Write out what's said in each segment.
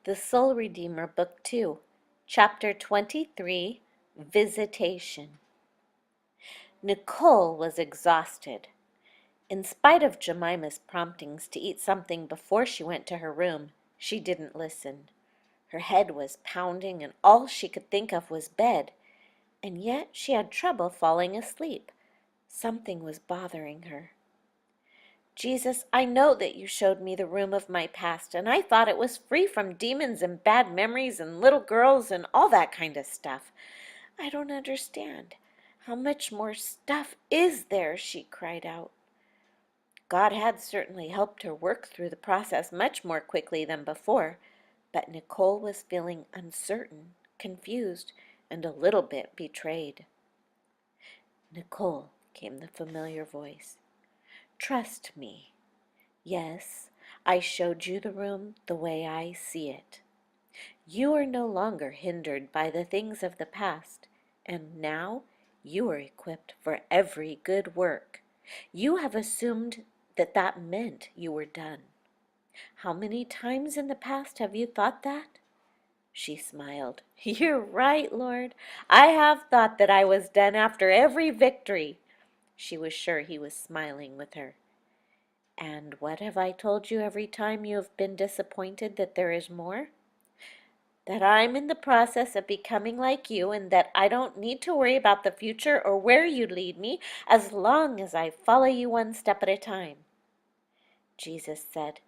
The Soul Redeemer, Book 2, Chapter 23, Visitation. Nicole was exhausted. In spite of Jemima's promptings to eat something before she went to her room, she didn't listen. Her head was pounding, and all she could think of was bed, and yet she had trouble falling asleep. Something was bothering her. Jesus, I know that you showed me the room of my past, and I thought it was free from demons and bad memories and little girls and all that kind of stuff. I don't understand. How much more stuff is there? She cried out. God had certainly helped her work through the process much more quickly than before, but Nicole was feeling uncertain, confused, and a little bit betrayed. Nicole, came the familiar voice. Trust me. Yes, I showed you the room the way I see it. You are no longer hindered by the things of the past, and now you are equipped for every good work. You have assumed that that meant you were done. How many times in the past have you thought that? She smiled. You're right, Lord. I have thought that I was done after every victory. She was sure he was smiling with her. And what have I told you every time you have been disappointed that there is more? That I'm in the process of becoming like you, and that I don't need to worry about the future or where you lead me as long as I follow you one step at a time. Jesus said,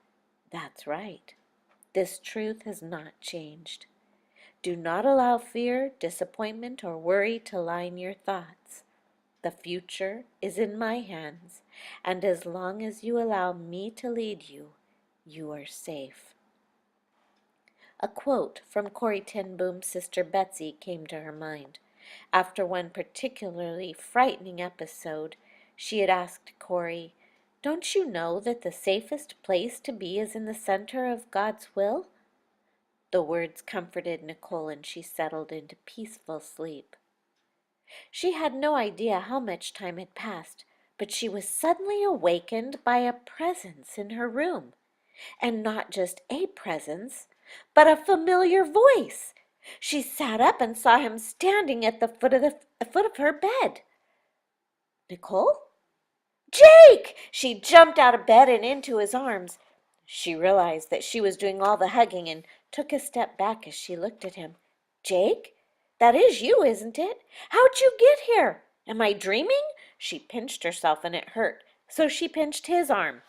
That's right. This truth has not changed. Do not allow fear, disappointment, or worry to line your thoughts. The future is in my hands, and as long as you allow me to lead you, you are safe. A quote from Corrie ten Boom's sister Betsy came to her mind. After one particularly frightening episode, she had asked Corrie, Don't you know that the safest place to be is in the center of God's will? The words comforted Nicole, and she settled into peaceful sleep. She had no idea how much time had passed, but she was suddenly awakened by a presence in her room. And not just a presence, but a familiar voice. She sat up and saw him standing at the foot of her bed. Nicole? Jake! She jumped out of bed and into his arms. She realized that she was doing all the hugging and took a step back as she looked at him. Jake? That is you, isn't it? How'd you get here? Am I dreaming? She pinched herself and it hurt, so she pinched his arm.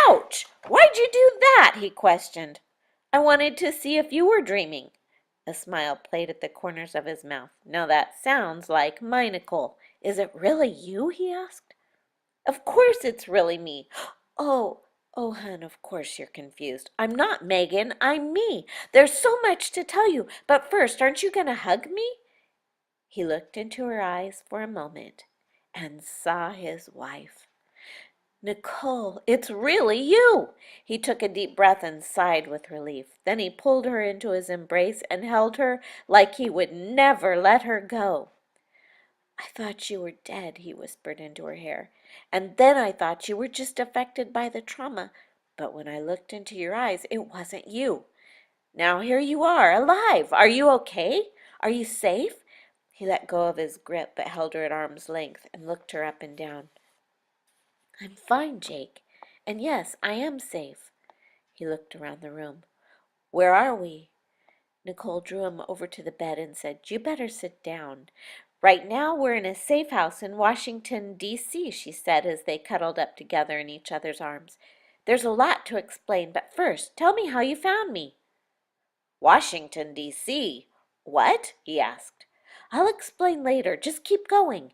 Ouch! Why'd you do that? He questioned. I wanted to see if you were dreaming. A smile played at the corners of his mouth. Now that sounds like my Nicole. Is it really you? He asked. Of course it's really me. Oh, hun, of course you're confused. I'm not Megan, I'm me. There's so much to tell you, but first, aren't you going to hug me? He looked into her eyes for a moment and saw his wife. Nicole, it's really you! He took a deep breath and sighed with relief. Then he pulled her into his embrace and held her like he would never let her go. I thought you were dead, he whispered into her hair. And then I thought you were just affected by the trauma. But when I looked into your eyes, it wasn't you. Now here you are, alive. Are you okay? Are you safe? He let go of his grip, but held her at arm's length and looked her up and down. I'm fine, Jake. And yes, I am safe. He looked around the room. Where are we? Nicole drew him over to the bed and said, You better sit down. Right now we're in a safe house in Washington, D.C., she said as they cuddled up together in each other's arms. There's a lot to explain, but first, tell me how you found me. Washington, D.C.? What? He asked. I'll explain later. Just keep going.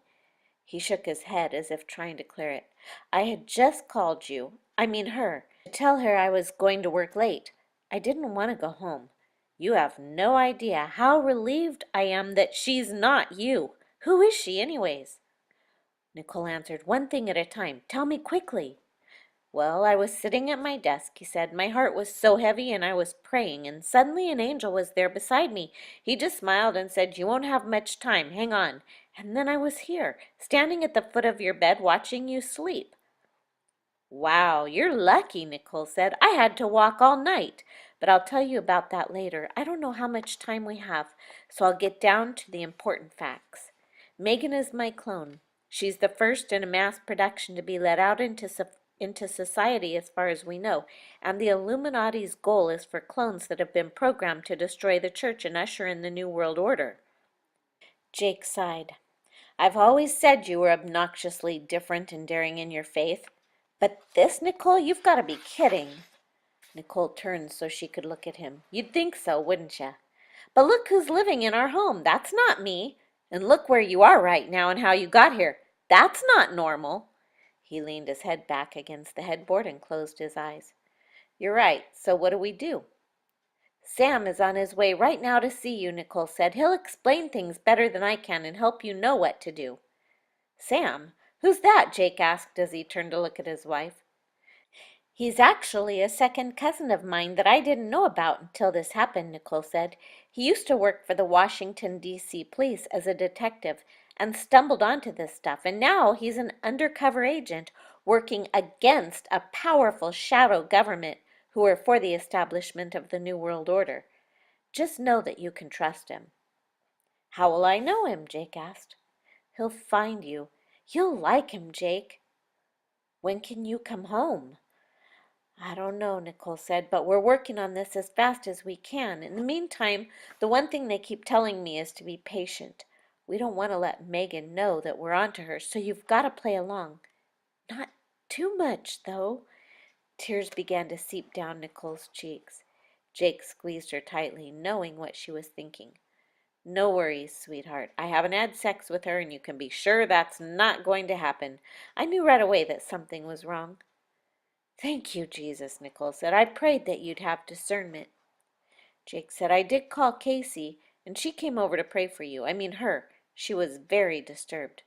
He shook his head as if trying to clear it. I had just called you, her, to tell her I was going to work late. I didn't want to go home. You have no idea how relieved I am that she's not you. Who is she, anyways? Nicole answered, One thing at a time. Tell me quickly. Well, I was sitting at my desk, he said. My heart was so heavy and I was praying, and suddenly an angel was there beside me. He just smiled and said, You won't have much time. Hang on. And then I was here, standing at the foot of your bed watching you sleep. Wow, you're lucky, Nicole said. I had to walk all night. but I'll tell you about that later. I don't know how much time we have, so I'll get down to the important facts. Megan is my clone. She's the first in a mass production to be let out into society as far as we know, and the Illuminati's goal is for clones that have been programmed to destroy the church and usher in the New World Order. Jake sighed. I've always said you were obnoxiously different and daring in your faith. But this, Nicole, you've got to be kidding. Nicole turned so she could look at him. You'd think so, wouldn't you? But look who's living in our home. That's not me. And look where you are right now and how you got here. That's not normal. He leaned his head back against the headboard and closed his eyes. You're right. So what do we do? Sam is on his way right now to see you, Nicole said. He'll explain things better than I can and help you know what to do. Sam? Who's that? Jake asked as he turned to look at his wife. He's actually a second cousin of mine that I didn't know about until this happened, Nicole said. He used to work for the Washington, D.C. police as a detective and stumbled onto this stuff, and now he's an undercover agent working against a powerful shadow government who are for the establishment of the New World Order. Just know that you can trust him. How will I know him? Jake asked. He'll find you. You'll like him, Jake. When can you come home? I don't know, Nicole said, but we're working on this as fast as we can. In the meantime, the one thing they keep telling me is to be patient. We don't want to let Megan know that we're onto her, so you've got to play along. Not too much, though. Tears began to seep down Nicole's cheeks. Jake squeezed her tightly, knowing what she was thinking. No worries, sweetheart. I haven't had sex with her, and you can be sure that's not going to happen. I knew right away that something was wrong. Thank you, Jesus, Nicole said. I prayed that you'd have discernment. Jake said, I did call Casey, and she came over to pray for you. I mean her. She was very disturbed.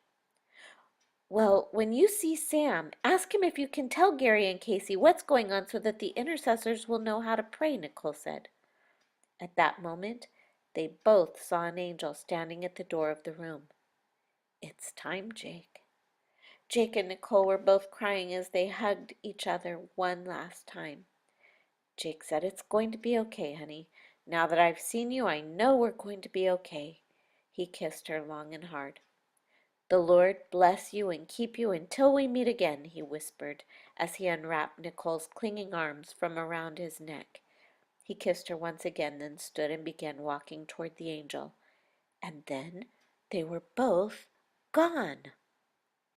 Well, when you see Sam, ask him if you can tell Gary and Casey what's going on so that the intercessors will know how to pray, Nicole said. At that moment, they both saw an angel standing at the door of the room. It's time, Jake. Jake and Nicole were both crying as they hugged each other one last time. Jake said, It's going to be okay, honey. Now that I've seen you, I know we're going to be okay. He kissed her long and hard. The Lord bless you and keep you until we meet again, he whispered as he unwrapped Nicole's clinging arms from around his neck. He kissed her once again, then stood and began walking toward the angel. And then they were both gone.